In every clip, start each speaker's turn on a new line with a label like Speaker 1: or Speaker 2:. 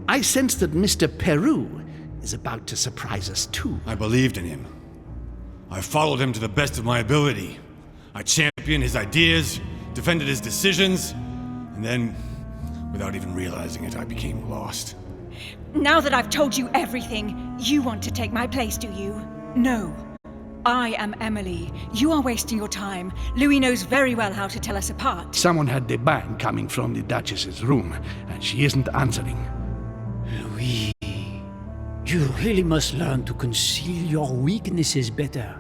Speaker 1: I sense that Mr. Peru is about to surprise us too.
Speaker 2: I believed in him. I followed him to the best of my ability. I championed his ideas, defended his decisions, and then, without even realizing it, I became lost.
Speaker 3: Now that I've told you everything, you want to take my place, do you? No. I am Emily. You are wasting your time. Louis knows very well how to tell us apart.
Speaker 1: Someone had the bang coming from the Duchess's room, and she isn't answering.
Speaker 4: Louis, you really must learn to conceal your weaknesses better,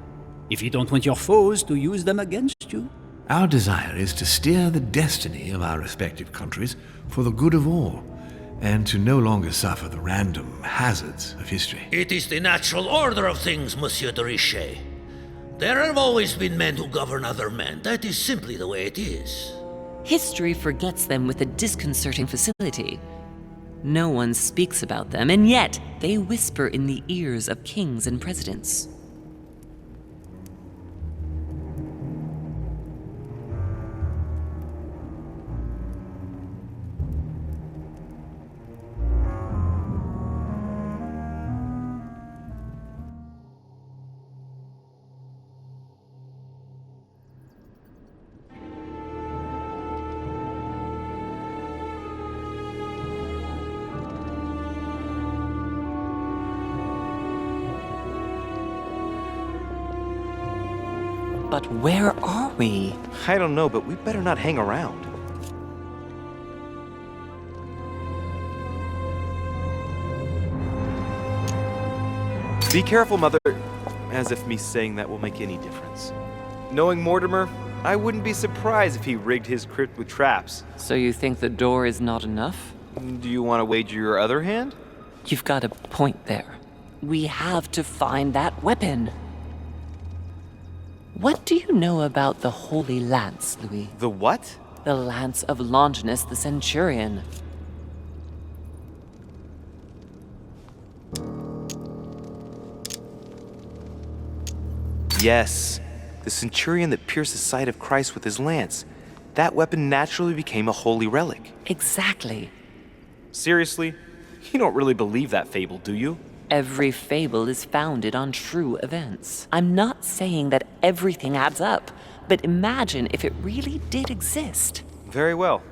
Speaker 4: if you don't want your foes to use them against you.
Speaker 5: Our desire is to steer the destiny of our respective countries for the good of all, and to no longer suffer the random hazards of history.
Speaker 6: It is the natural order of things, Monsieur de Richet. There have always been men who govern other men. That is simply the way it is.
Speaker 7: History forgets them with a disconcerting facility. No one speaks about them, and yet they whisper in the ears of kings and presidents. But where are we?
Speaker 8: I don't know, but we better not hang around. Be careful, Mother. As if me saying that will make any difference. Knowing Mortimer, I wouldn't be surprised if he rigged his crypt with traps.
Speaker 7: So you think the door is not enough?
Speaker 8: Do you want to wager your other hand?
Speaker 7: You've got a point there. We have to find that weapon. What do you know about the Holy Lance, Louis?
Speaker 8: The what?
Speaker 7: The Lance of Longinus the Centurion.
Speaker 8: Yes, the centurion that pierced the side of Christ with his lance. That weapon naturally became a holy relic.
Speaker 7: Exactly.
Speaker 8: Seriously? You don't really believe that fable, do you?
Speaker 7: Every fable is founded on true events. I'm not saying that everything adds up, but imagine if it really did exist.
Speaker 8: Very well.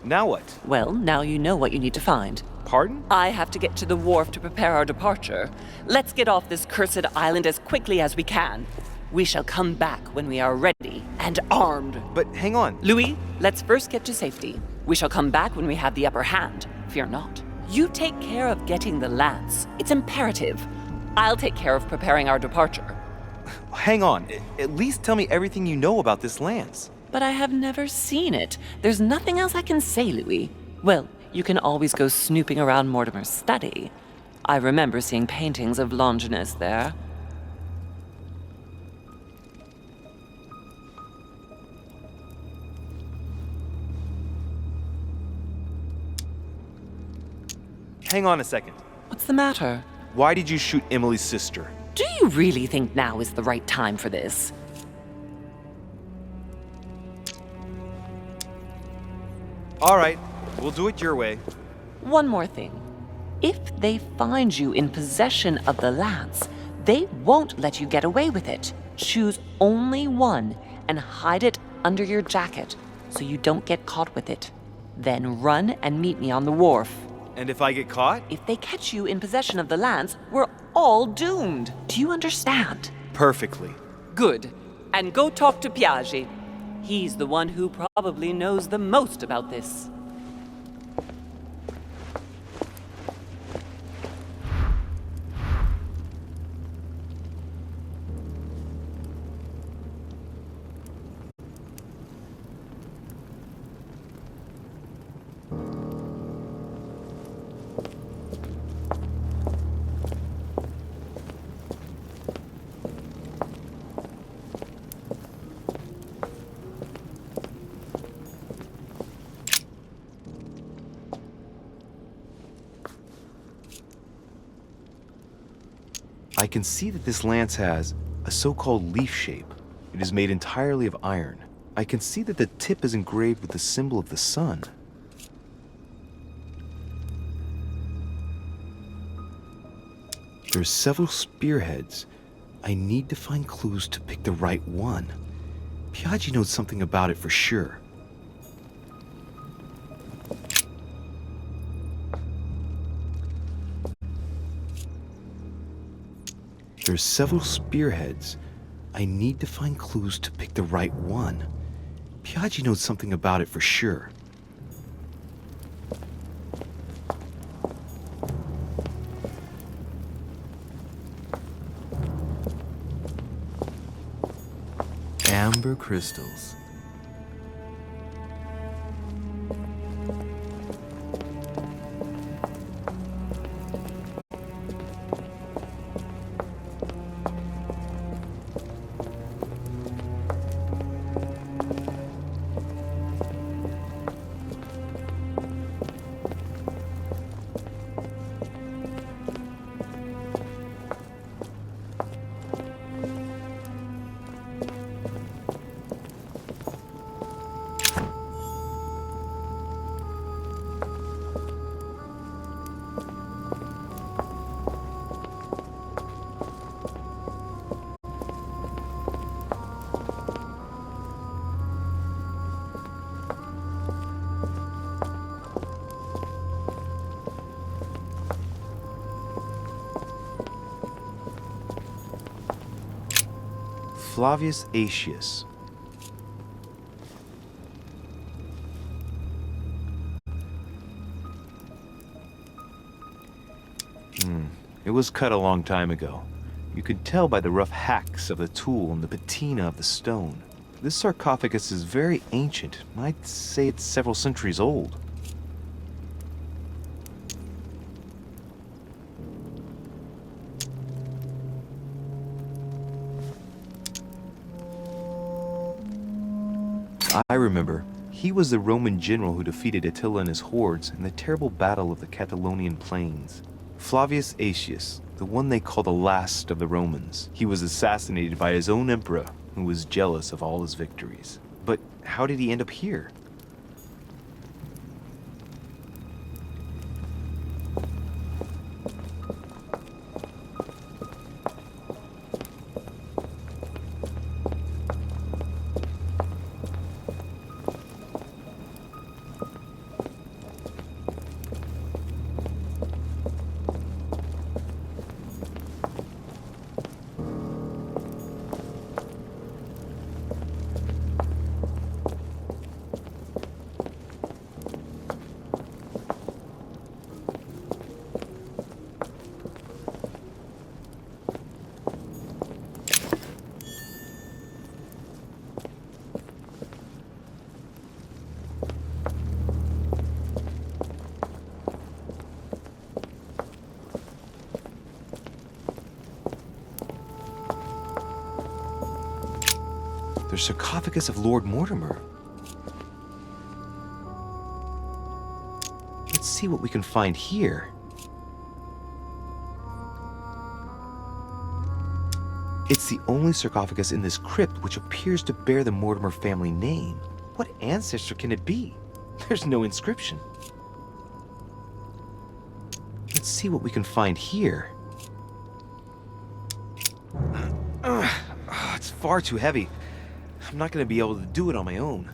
Speaker 8: Now what?
Speaker 7: Well, now you know what you need to find.
Speaker 8: Pardon?
Speaker 7: I have to get to the wharf to prepare our departure. Let's get off this cursed island as quickly as we can. We shall come back when we are ready and armed.
Speaker 8: But hang on.
Speaker 7: Louis, let's first get to safety. We shall come back when we have the upper hand. Fear not. You take care of getting the lance. It's imperative. I'll take care of preparing our departure.
Speaker 8: Hang on. At least tell me everything you know about this lance.
Speaker 7: But I have never seen it. There's nothing else I can say, Louis. Well, you can always go snooping around Mortimer's study. I remember seeing paintings of Longinus there.
Speaker 8: Hang on a second.
Speaker 7: What's the matter?
Speaker 8: Why did you shoot Emily's sister?
Speaker 7: Do you really think now is the right time for this?
Speaker 8: All right, we'll do it your way.
Speaker 7: One more thing. If they find you in possession of the lance, they won't let you get away with it. Choose only one and hide it under your jacket so you don't get caught with it. Then run and meet me on the wharf.
Speaker 8: And if I get caught?
Speaker 7: If they catch you in possession of the lance, we're all doomed. Do you understand?
Speaker 8: Perfectly.
Speaker 7: Good. And go talk to Piaggi. He's the one who probably knows the most about this.
Speaker 8: I can see that this lance has a so-called leaf shape. It is made entirely of iron. I can see that the tip is engraved with the symbol of the sun. There's several spearheads. I need to find clues to pick the right one. Piaggi knows something about it for sure. There's several spearheads. I need to find clues to pick the right one. Piaggi knows something about it for sure. Amber crystals. Flavius Aetius. It was cut a long time ago. You could tell by the rough hacks of the tool and the patina of the stone. This sarcophagus is very ancient. I'd say it's several centuries old. I remember. He was the Roman general who defeated Attila and his hordes in the terrible battle of the Catalonian plains. Flavius Aetius, the one they call the last of the Romans. He was assassinated by his own emperor, who was jealous of all his victories. But how did he end up here? The sarcophagus of Lord Mortimer. Let's see what we can find here. It's the only sarcophagus in this crypt which appears to bear the Mortimer family name. What ancestor can it be? There's no inscription. Let's see what we can find here. It's far too heavy. I'm not going to be able to do it on my own.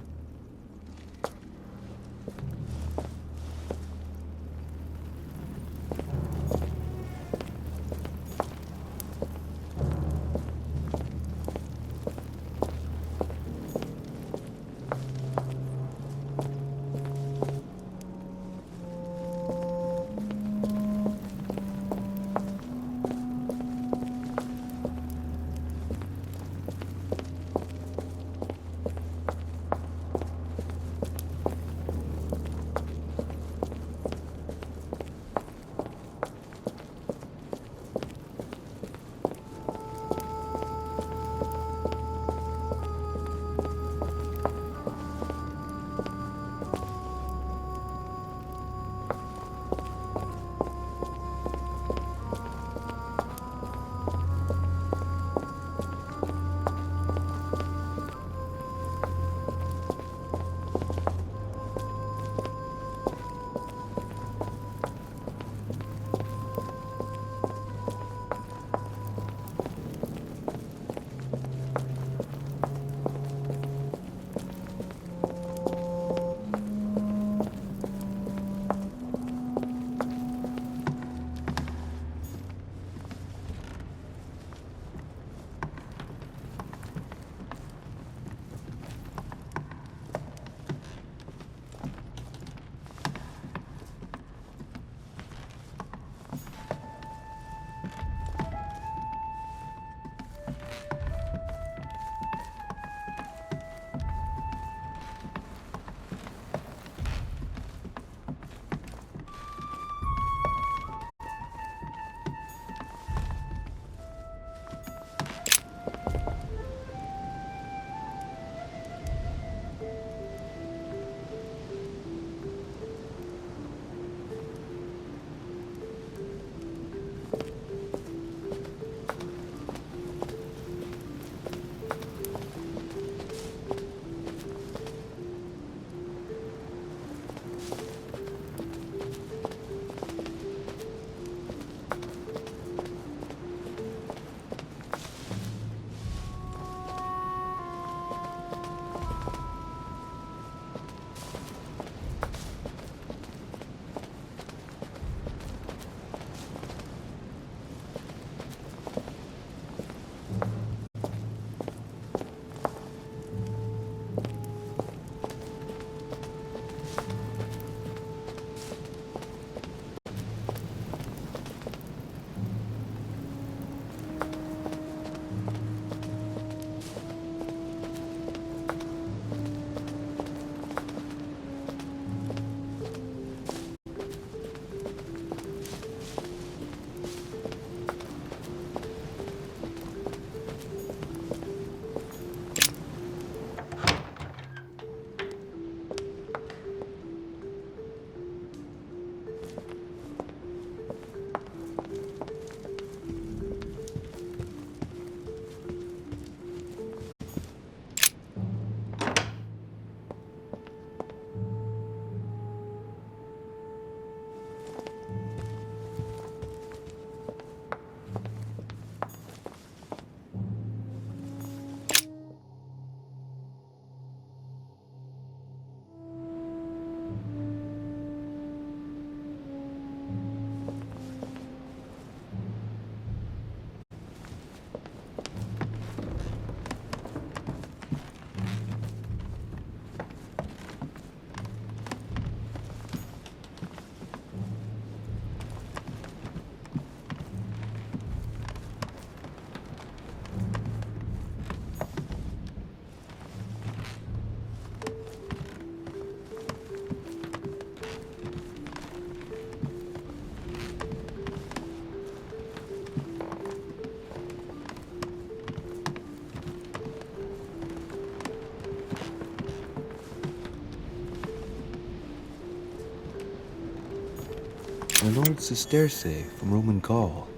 Speaker 8: An old sesterce from Roman Gaul.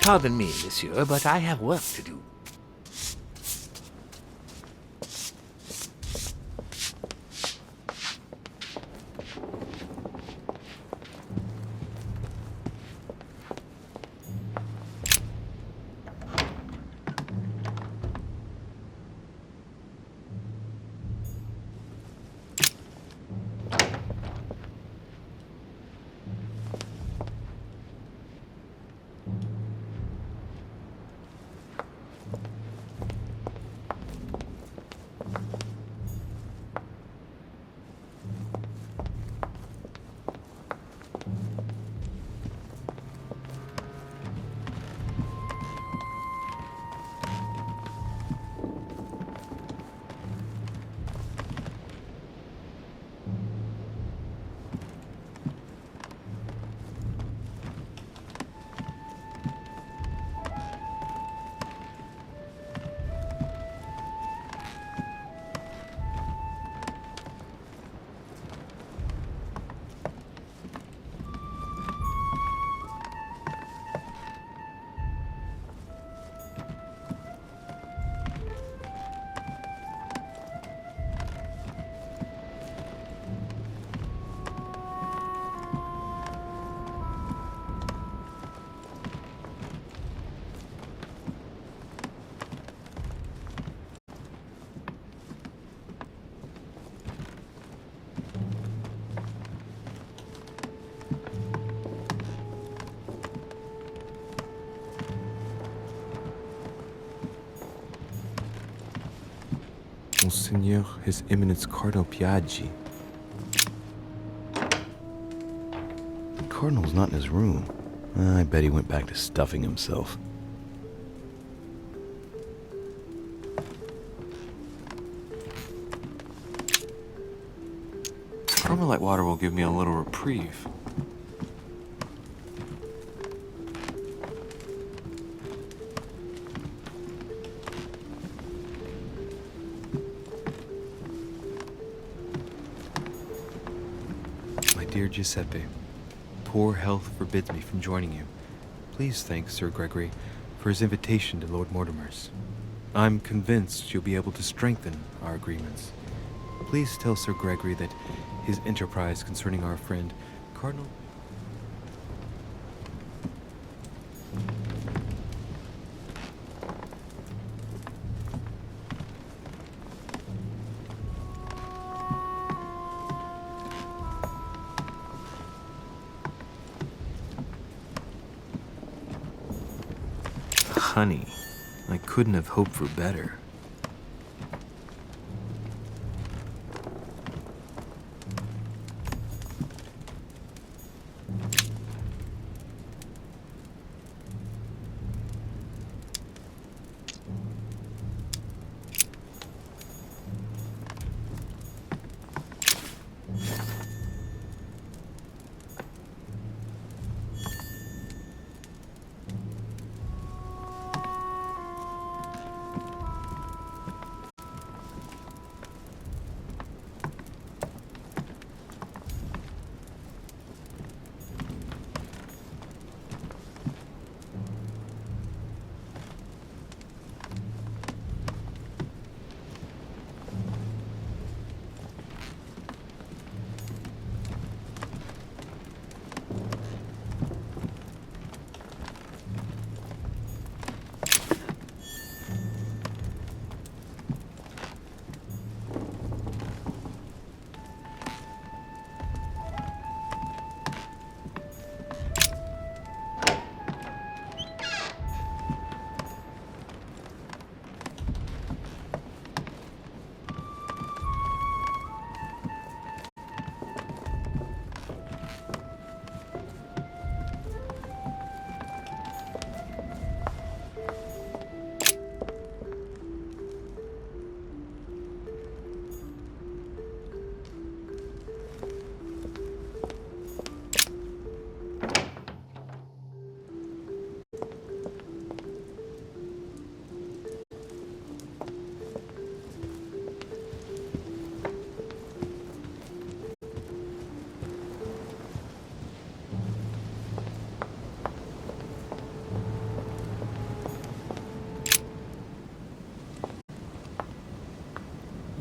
Speaker 5: Pardon me, monsieur, but I have work to do.
Speaker 8: Monseigneur, His Eminence Cardinal Piaggi. The Cardinal's not in his room. I bet he went back to stuffing himself. Carmelite water will give me a little reprieve. Dear Giuseppe, poor health forbids me from joining you. Please thank Sir Gregory for his invitation to Lord Mortimer's. I'm convinced you'll be able to strengthen our agreements. Please tell Sir Gregory that his enterprise concerning our friend, Cardinal... Honey, I couldn't have hoped for better.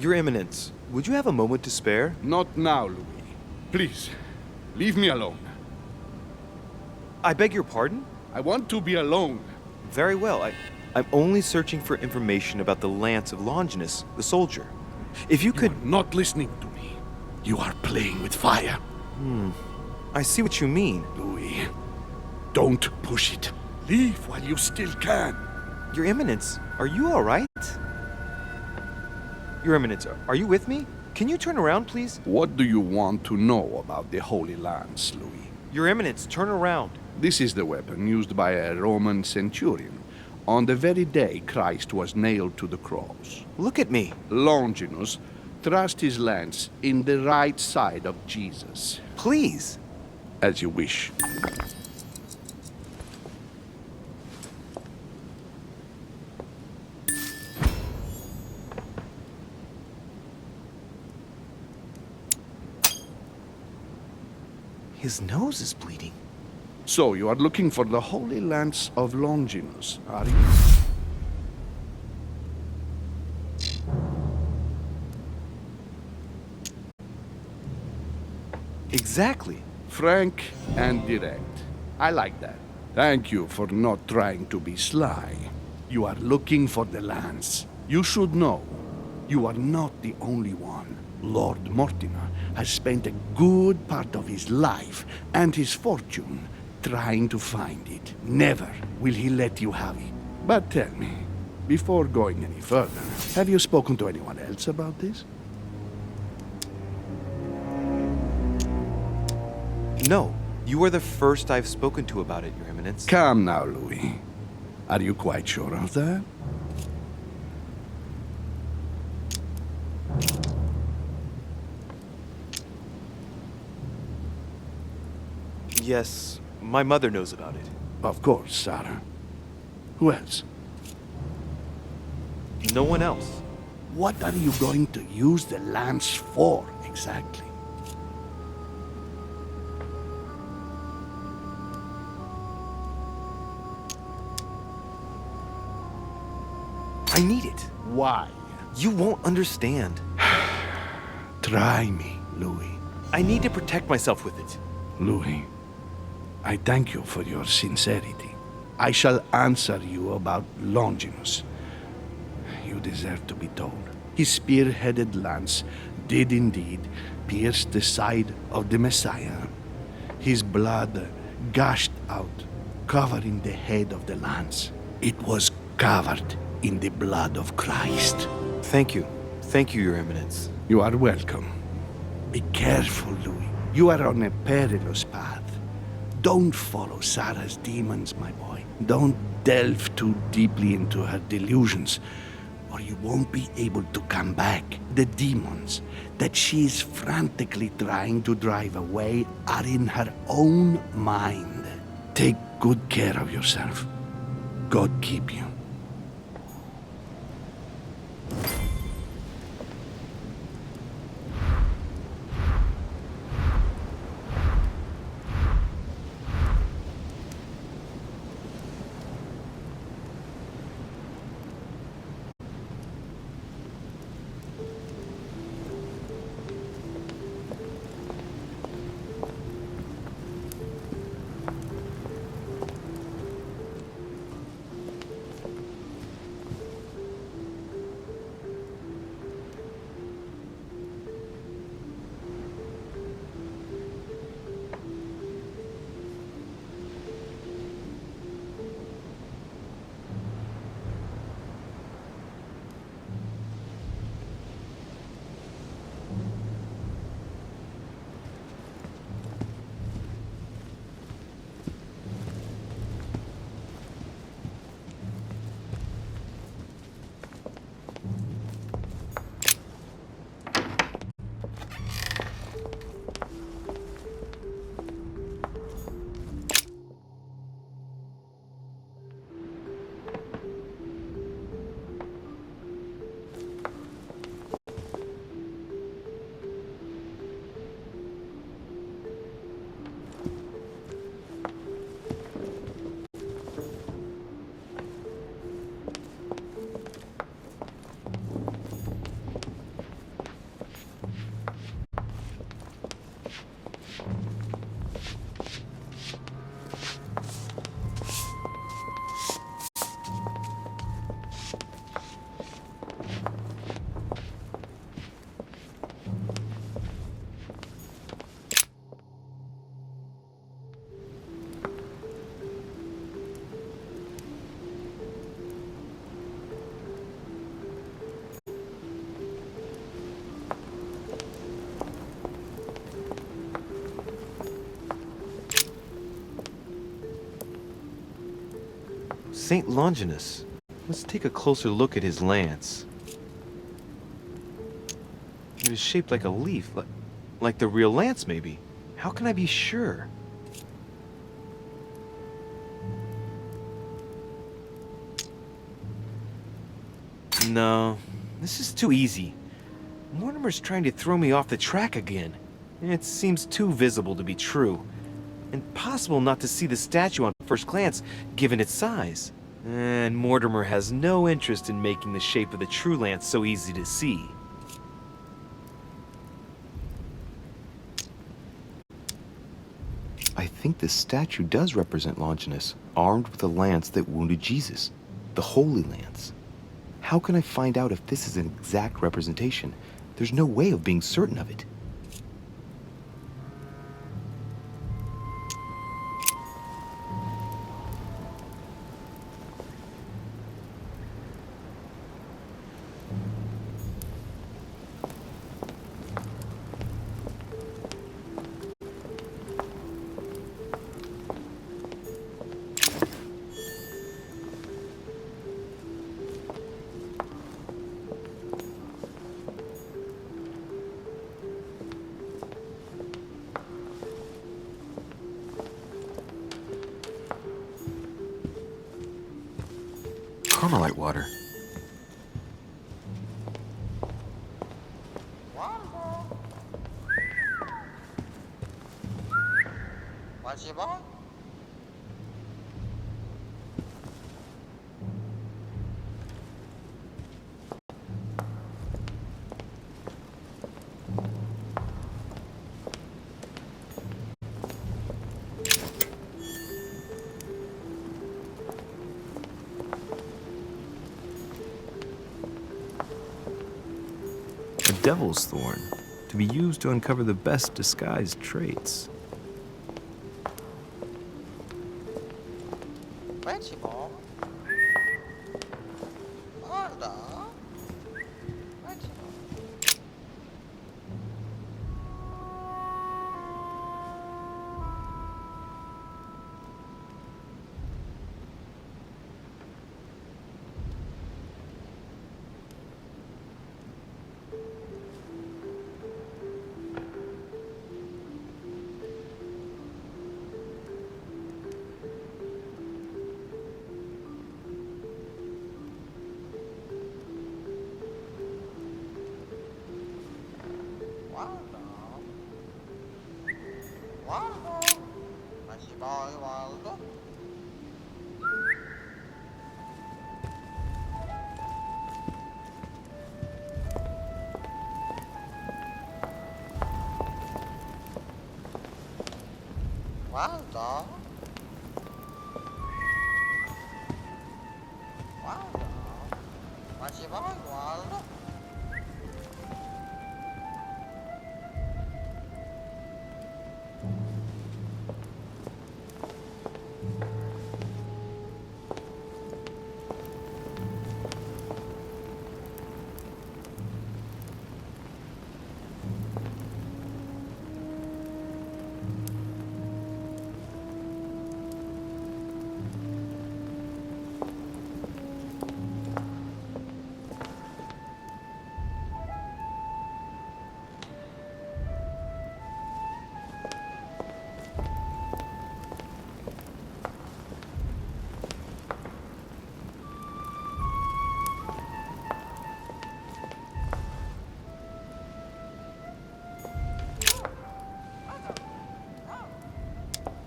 Speaker 8: Your Eminence, would you have a moment to spare?
Speaker 1: Not now, Louis. Please, leave me alone.
Speaker 8: I beg your pardon?
Speaker 1: I want to be alone.
Speaker 8: Very well. I'm only searching for information about the Lance of Longinus, the soldier. If you could...
Speaker 1: You are not listening to me. You are playing with fire.
Speaker 8: I see what you mean.
Speaker 1: Louis, don't push it. Leave while you still can.
Speaker 8: Your Eminence, are you all right? Your Eminence, are you with me? Can you turn around, please?
Speaker 1: What do you want to know about the Holy Lance, Louis?
Speaker 8: Your Eminence, turn around.
Speaker 1: This is the weapon used by a Roman centurion on the very day Christ was nailed to the cross.
Speaker 8: Look at me.
Speaker 1: Longinus thrust his lance in the right side of Jesus.
Speaker 8: Please.
Speaker 1: As you wish.
Speaker 8: His nose is bleeding.
Speaker 1: So you are looking for the Holy Lance of Longinus, are you?
Speaker 8: Exactly.
Speaker 1: Frank and direct. I like that. Thank you for not trying to be sly. You are looking for the lance. You should know, you are not the only one. Lord Mortimer has spent a good part of his life and his fortune trying to find it. Never will he let you have it. But tell me, before going any further, have you spoken to anyone else about this?
Speaker 8: No, you are the first I've spoken to about it, Your Eminence.
Speaker 1: Come now, Louis. Are you quite sure of that?
Speaker 8: Yes, my mother knows about it.
Speaker 1: Of course, Sarah. Who else?
Speaker 8: No one else.
Speaker 1: What are you going to use the lance for, exactly?
Speaker 8: I need it.
Speaker 1: Why?
Speaker 8: You won't understand.
Speaker 1: Try me, Louis.
Speaker 8: I need to protect myself with it.
Speaker 1: Louis, I thank you for your sincerity. I shall answer you about Longinus. You deserve to be told. His spear-headed lance did indeed pierce the side of the Messiah. His blood gushed out, covering the head of the lance. It was covered in the blood of Christ.
Speaker 8: Thank you. Thank you, Your Eminence.
Speaker 1: You are welcome. Be careful, Louis. You are on a perilous path. Don't follow Sarah's demons, my boy. Don't delve too deeply into her delusions, or you won't be able to come back. The demons that she is frantically trying to drive away are in her own mind. Take good care of yourself. God keep you.
Speaker 8: Saint Longinus. Let's take a closer look at his lance. It is shaped like a leaf, like the real lance, maybe. How can I be sure? No, this is too easy. Mortimer's trying to throw me off the track again. It seems too visible to be true. Impossible not to see the statue on first glance, given its size. And Mortimer has no interest in making the shape of the true lance so easy to see. I think this statue does represent Longinus, armed with a lance that wounded Jesus, the Holy Lance. How can I find out if this is an exact representation? There's no way of being certain of it. Carmelite water. Devil's Thorn, to be used to uncover the best disguised traits.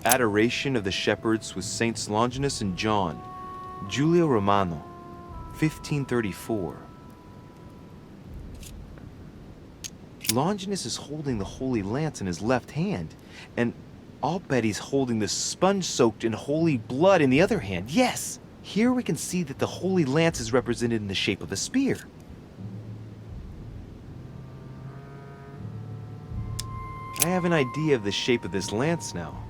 Speaker 8: Adoration of the Shepherds with Saints Longinus and John, Giulio Romano, 1534. Longinus is holding the Holy Lance in his left hand, and I'll bet he's holding the sponge soaked in holy blood in the other hand. Yes! Here we can see that the Holy Lance is represented in the shape of a spear. I have an idea of the shape of this lance now.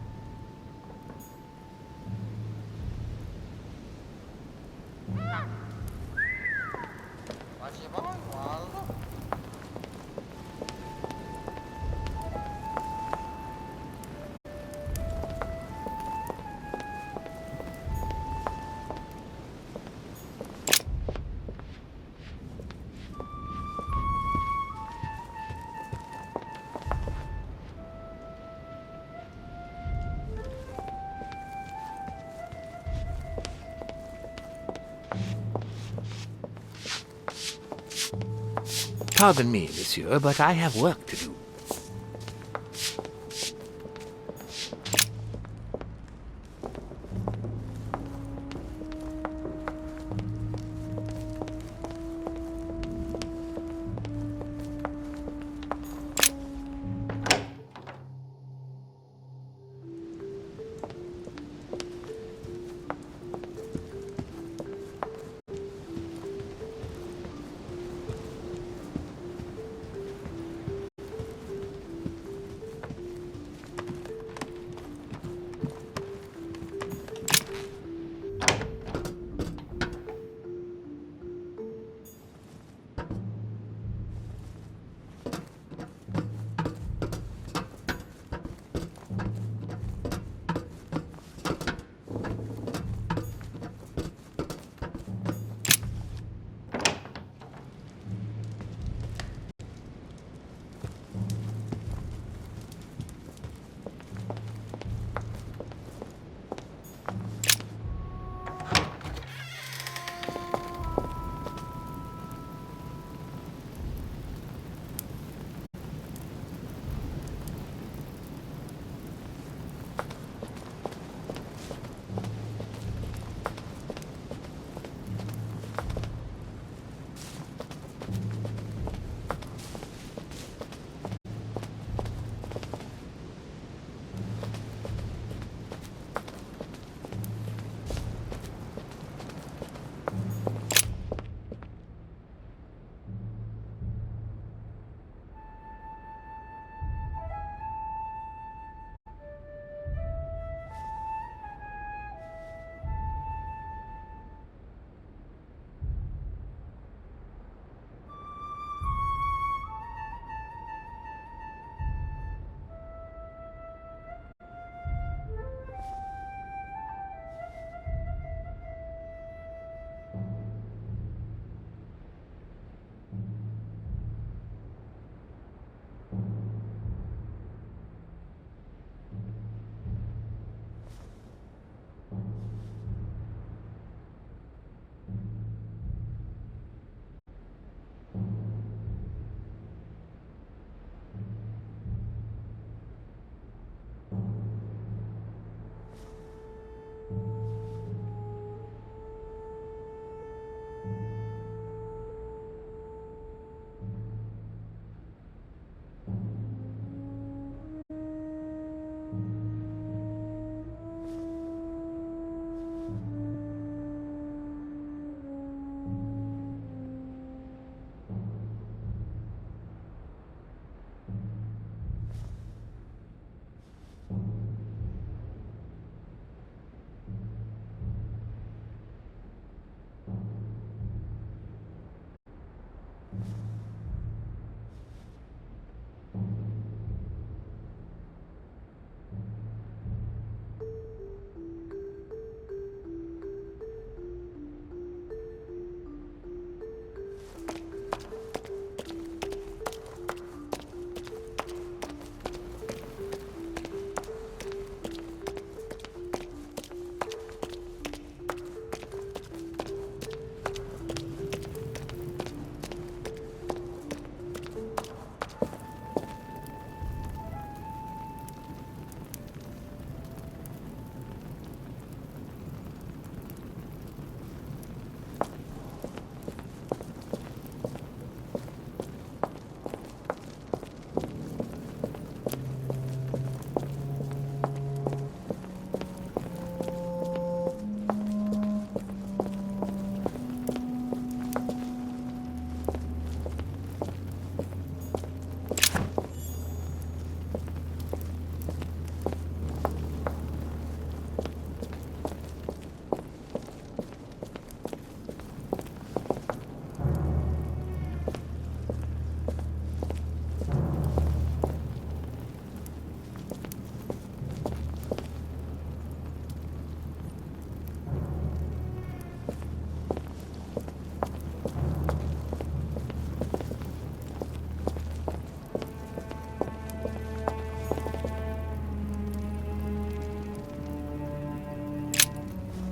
Speaker 5: Pardon me, monsieur, but I have work to do.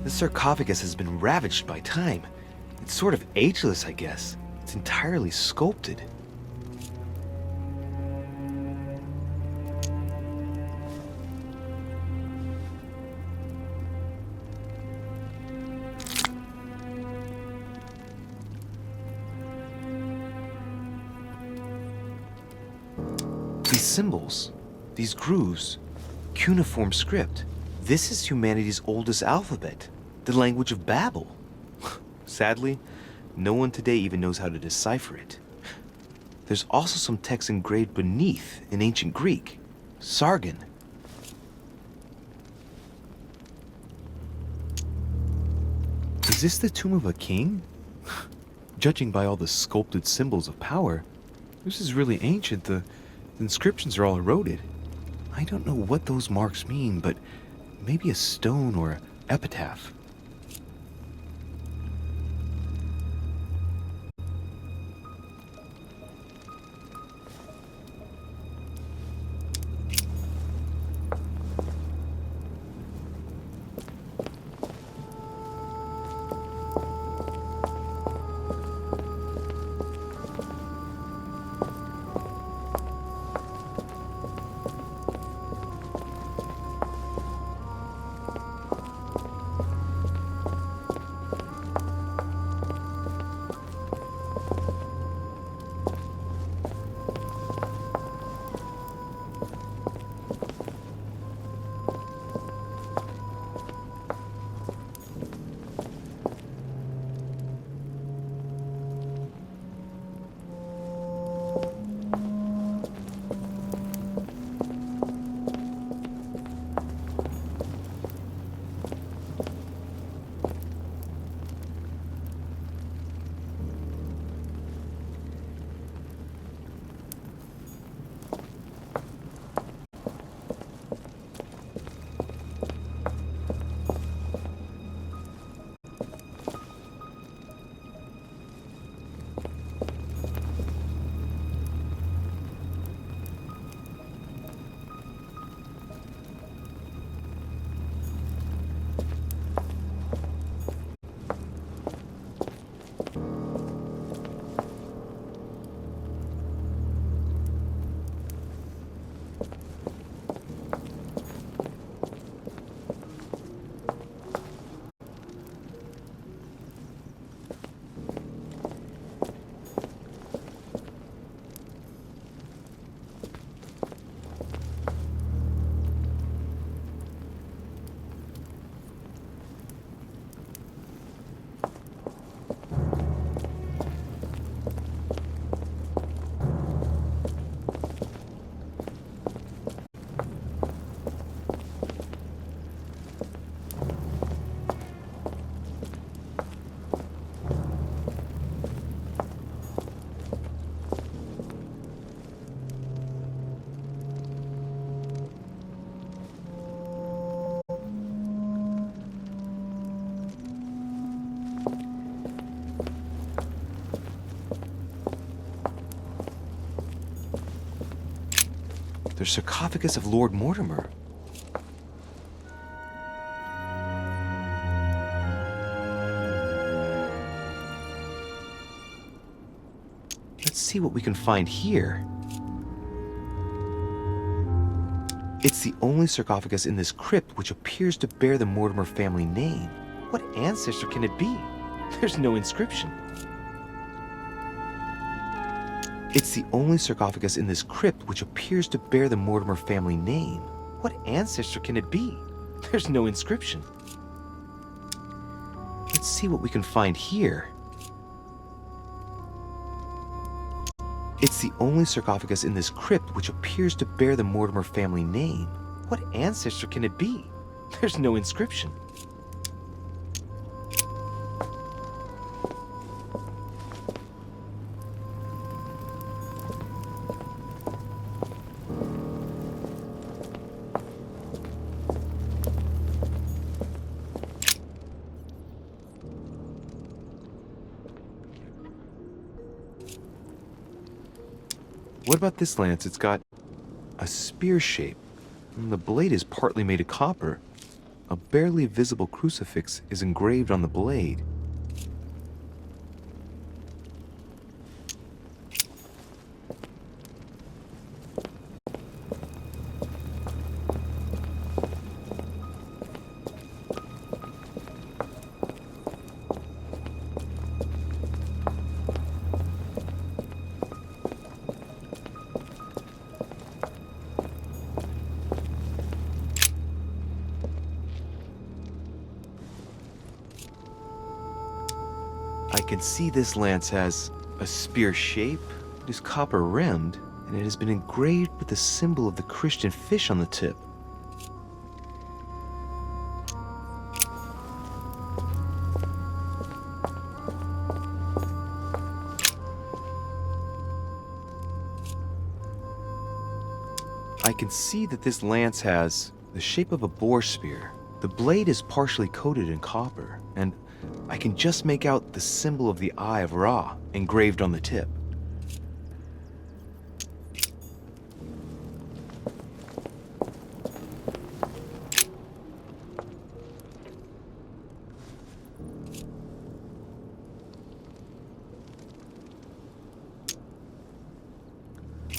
Speaker 8: This sarcophagus has been ravaged by time. It's sort of ageless, I guess. It's entirely sculpted. symbols, these grooves, cuneiform script. This is humanity's oldest alphabet, the language of Babel. Sadly, no one today even knows how to decipher it. There's also some text engraved beneath in ancient Greek, Sargon. Is this the tomb of a king? Judging by all the sculpted symbols of power, this is really ancient. The inscriptions are all eroded. I don't know what those marks mean, but maybe a stone or epitaph. The sarcophagus of Lord Mortimer. Let's see what we can find here. It's the only sarcophagus in this crypt which appears to bear the Mortimer family name. What ancestor can it be? There's no inscription. It's the only sarcophagus in this crypt which appears to bear the Mortimer family name. What ancestor can it be? There's no inscription. Let's see what we can find here. It's the only sarcophagus in this crypt which appears to bear the Mortimer family name. What ancestor can it be? There's no inscription. What about this lance? It's got a spear shape, and the blade is partly made of copper. A barely visible crucifix is engraved on the blade. I can see this lance has a spear shape, it is copper rimmed, and it has been engraved with the symbol of the Christian fish on the tip. I can see that this lance has the shape of a boar spear. The blade is partially coated in copper, and I can just make out the symbol of the Eye of Ra engraved on the tip.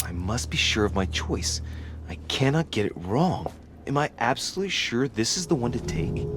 Speaker 8: I must be sure of my choice. I cannot get it wrong. Am I absolutely sure this is the one to take?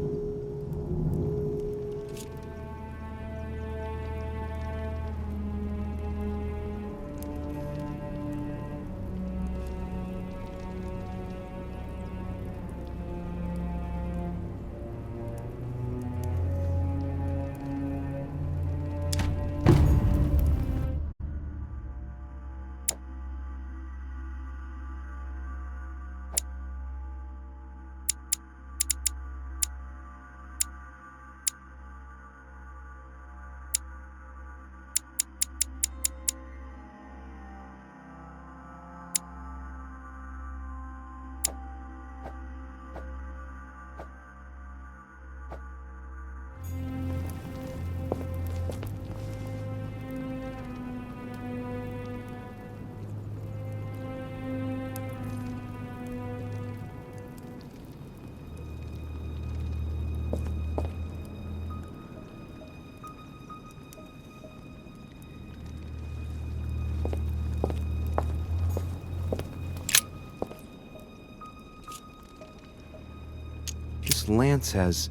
Speaker 8: This lance has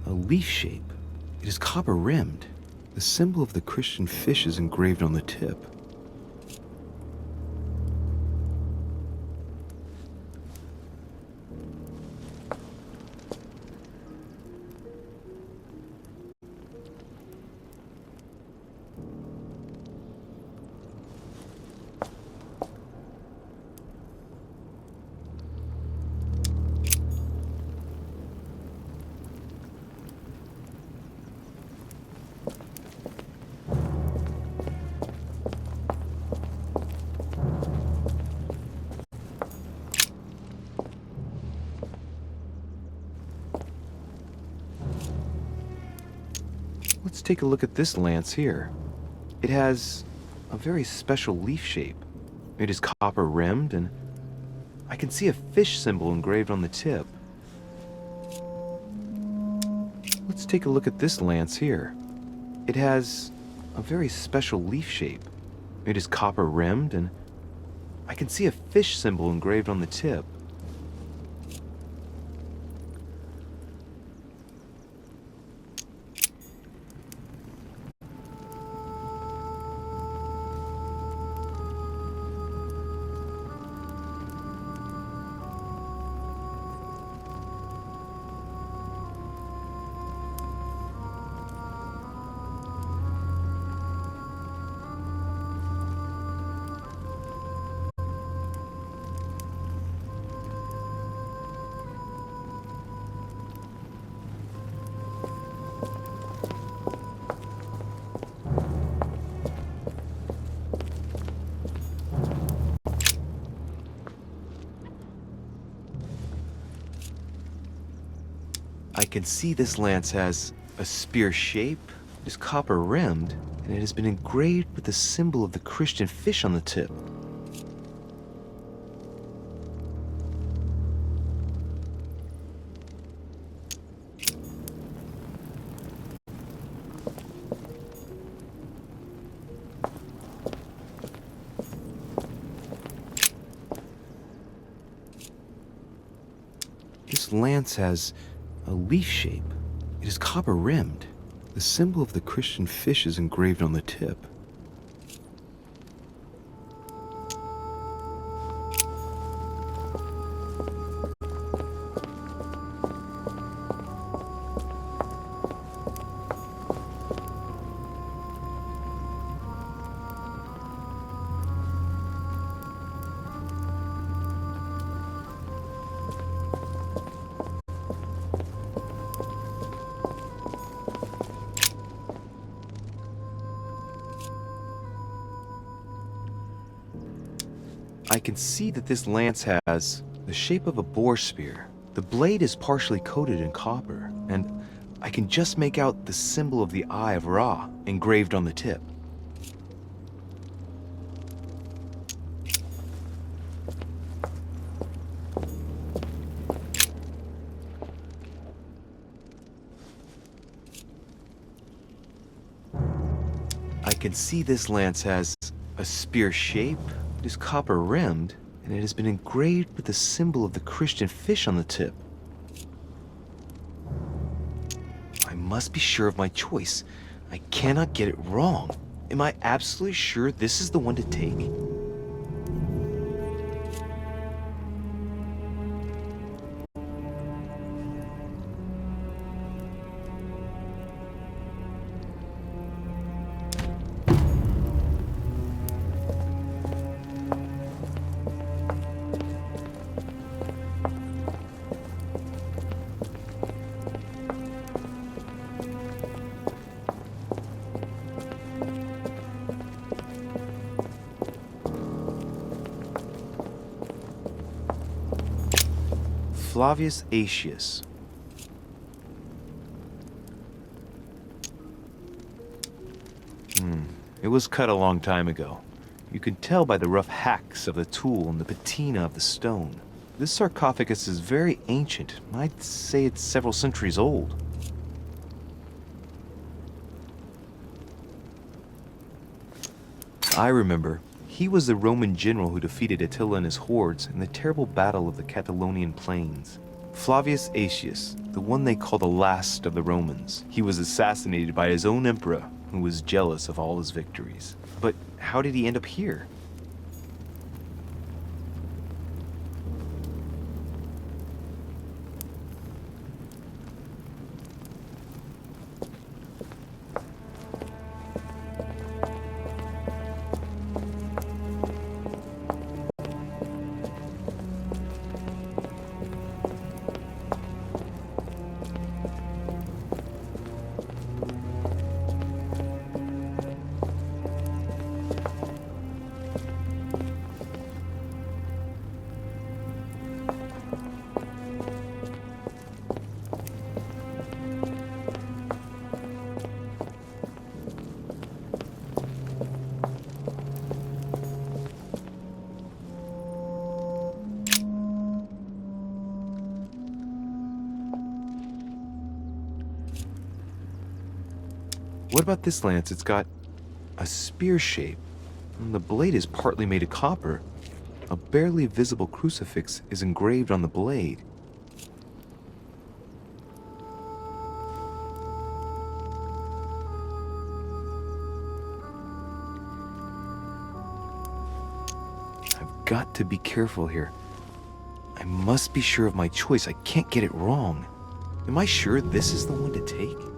Speaker 8: a leaf shape. It is copper rimmed. The symbol of the Christian fish is engraved on the tip. Let's take a look at this lance here. It has a very special leaf shape. It is copper rimmed, and I can see a fish symbol engraved on the tip. Let's take a look at this lance here. It has a very special leaf shape. It is copper rimmed, and I can see a fish symbol engraved on the tip. I can see this lance has a spear shape, it is copper rimmed, and it has been engraved with the symbol of the Christian fish on the tip. This lance has a leaf shape. It is copper rimmed. The symbol of the Christian fish is engraved on the tip. I can see that this lance has the shape of a boar spear. The blade is partially coated in copper, and I can just make out the symbol of the Eye of Ra engraved on the tip. I can see this lance has a spear shape, it is copper rimmed, and it has been engraved with the symbol of the Christian fish on the tip. I must be sure of my choice. I cannot get it wrong. Am I absolutely sure this is the one to take? Flavius Aetius. It was cut a long time ago. You can tell by the rough hacks of the tool and the patina of the stone. This sarcophagus is very ancient. I'd say it's several centuries old. I remember. He was the Roman general who defeated Attila and his hordes in the terrible battle of the Catalonian plains. Flavius Aetius, the one they call the last of the Romans. He was assassinated by his own emperor, who was jealous of all his victories. But how did he end up here? What about this lance? It's got a spear shape, and the blade is partly made of copper. A barely visible crucifix is engraved on the blade. I've got to be careful here. I must be sure of my choice. I can't get it wrong. Am I sure this is the one to take?